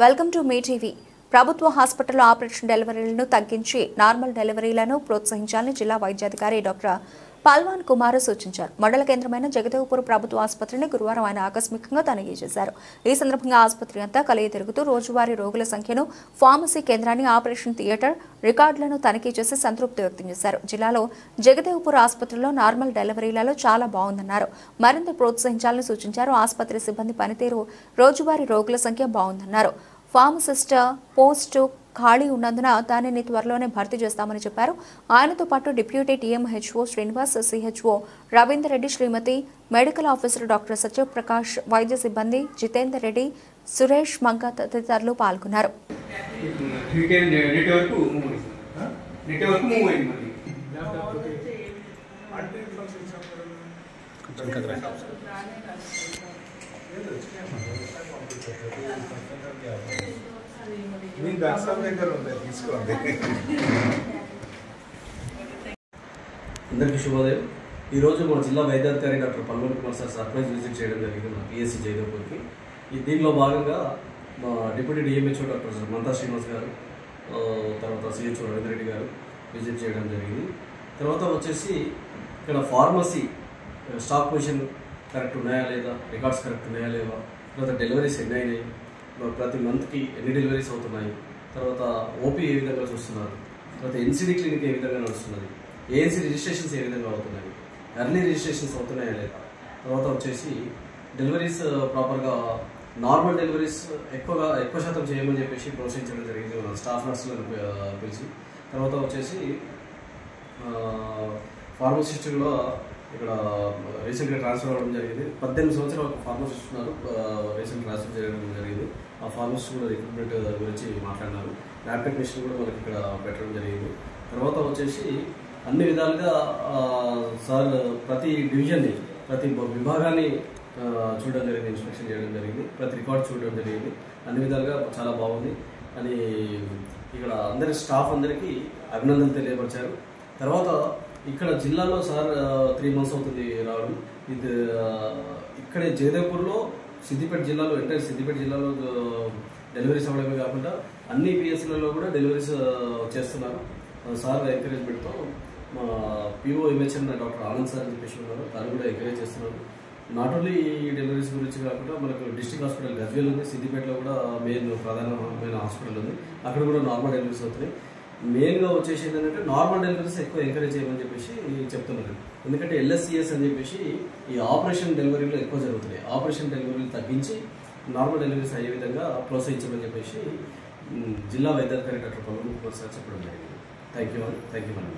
Welcome to me TV. ప్రభుత్వ హాస్పిటల్లో operation డెలివరీలను తగ్గించి నార్మల్ డెలివరీలను ప్రోత్సహించాలని జిల్లా వైద్యాధికారి డాక్టర్ పల్వాన్ కుమార్ సూచించారు. మండల కేంద్రమైన జగదేవ్పూర్ ప్రభుత్వ ఆసుపత్రిని గురువారం ఆయన ఆకస్మికంగా తనిఖీ చేశారు. ఈ సందర్భంగా ఆసుపత్రి అంతా కలిగి తిరుగుతూ రోజువారీ రోగుల సంఖ్యను, ఫార్మసీ కేంద్రాన్ని, ఆపరేషన్ థియేటర్ రికార్డులను తనిఖీ చేసి సంతృప్తి వ్యక్తం చేశారు. జిల్లాలో జగదేవ్పూర్ ఆసుపత్రిలో నార్మల్ డెలివరీలలో చాలా బాగుందన్నారు. మరింత ప్రోత్సహించాలని సూచించారు. ఆసుపత్రి సిబ్బంది పనితీరు, రోజువారీ రోగుల సంఖ్య బాగుందన్నారు. ఫార్మసిస్ట్ పోస్టు ఖాళీ ఉన్నందున దానిని త్వరలోనే భర్తీ చేస్తామని చెప్పారు. ఆయనతో పాటు డిప్యూటీ టీఎంహెచ్ఓ శ్రీనివాస్, సిహెచ్ఓ రవీందర్ రెడ్డి, శ్రీమతి, మెడికల్ ఆఫీసర్ డాక్టర్ సత్యప్రకాష్, వైద్య సిబ్బంది జితేందర్ రెడ్డి, సురేష్ మంగ తదితరులు పాల్గొన్నారు. అందరికీ శుభోదయం. ఈరోజు మా జిల్లా వైద్యాధికారి doctor Palwan Kumar sir surprise visit చేయడం జరిగింది మన పిఎస్సి జయదేవ్పూర్కి. దీనిలో భాగంగా మా deputy DMHO doctor Mantha Srinivas garu, తర్వాత సిహెచ్ఓ రవీంద్ర రెడ్డి గారు విజిట్ చేయడం జరిగింది. తర్వాత వచ్చేసి ఇక్కడ ఫార్మసీ స్టాక్ పొజిషన్ కరెక్ట్ ఉన్నాయా లేదా, రికార్డ్స్ కరెక్ట్ ఉన్నాయా లేవా, తర్వాత డెలివరీస్ ఎన్ని అయినాయి, ప్రతి మంత్కి ఎన్ని డెలివరీస్ అవుతున్నాయి, తర్వాత ఓపీ ఏ విధంగా చూస్తున్నారు, తర్వాత ఎన్సీడీ క్లినిక్ ఏ విధంగా నడుస్తున్నది, ఏఎన్సీ రిజిస్ట్రేషన్స్ ఏ విధంగా అవుతున్నాయి, ఎర్లీ రిజిస్ట్రేషన్స్ అవుతున్నాయా లేదా, తర్వాత వచ్చేసి డెలివరీస్ ప్రాపర్గా నార్మల్ డెలివరీస్ ఎక్కువ శాతం చేయమని చెప్పేసి ప్రోత్సహించడం జరిగింది మన స్టాఫ్ నర్సులను పిలిచి. తర్వాత వచ్చేసి ఫార్మసిస్ట్ కూడా ఇక్కడ రీసెంట్గా ట్రాన్స్ఫర్ అవ్వడం జరిగింది. 18 సంవత్సరాలు ఒక ఫార్మసిస్ట్ ఉన్నారు, రీసెంట్ ట్రాన్స్ఫర్ చేయడం జరిగింది. ఆ ఫార్మసిస్ట్ కూడా రిక్రూట్మెంట్ గురించి మాట్లాడినారు. ల్యాబ్ టెక్నీషియన్ కూడా మనకి ఇక్కడ పెట్టడం జరిగింది. తర్వాత వచ్చేసి అన్ని విధాలుగా సార్ ప్రతి డివిజన్ని, ప్రతి విభాగాన్ని చూడడం జరిగింది, ఇన్స్పెక్షన్ చేయడం జరిగింది, ప్రతి రికార్డ్ చూడడం జరిగింది. అన్ని విధాలుగా చాలా బాగుంది అని ఇక్కడ అందరి స్టాఫ్ అందరికీ అభినందనలు తెలియపరిచారు. తర్వాత ఇక్కడ జిల్లాలో సార్ 3 months అవుతుంది రావడం. ఇది ఇక్కడే జయదేవ్పూర్లో సిద్దిపేట జిల్లాలో, ఎంటైర్ సిద్దిపేట జిల్లాలో డెలివరీస్ అవ్వడమే కాకుండా అన్ని పిఎస్సీలలో కూడా డెలివరీస్ చేస్తున్నారు. సార్ ఎంకరేజ్మెంట్తో మా PO MHN doctor Anand sir అని చెప్పేసి ఉన్నారు, తను కూడా ఎంకరేజ్ చేస్తున్నారు. నాట్ ఓన్లీ ఈ డెలివరీస్ గురించి కాకుండా మనకు డిస్ట్రిక్ట్ హాస్పిటల్ గజ్వేల్ ఉంది, సిద్దిపేటలో కూడా ప్రధానమైన హాస్పిటల్ ఉంది, అక్కడ కూడా నార్మల్ డెలివరీస్ అవుతున్నాయి. మెయిన్గా వచ్చేసి ఏంటంటే నార్మల్ డెలివరీస్ ఎక్కువ ఎంకరేజ్ చేయమని చెప్పేసి చెప్తున్నారు. ఎందుకంటే ఎల్ఎస్సిఎస్ అని చెప్పేసి ఈ ఆపరేషన్ డెలివరీలో ఎక్కువ జరుగుతున్నాయి. ఆపరేషన్ డెలివరీలు తగ్గించి నార్మల్ డెలివరీస్ అయ్యే విధంగా ప్రోత్సహించమని చెప్పేసి జిల్లా వైద్యాధికారి డాక్టర్ పల్వాన్ కుమార్ సార్ చెప్పడం జరిగింది. Thank you madam.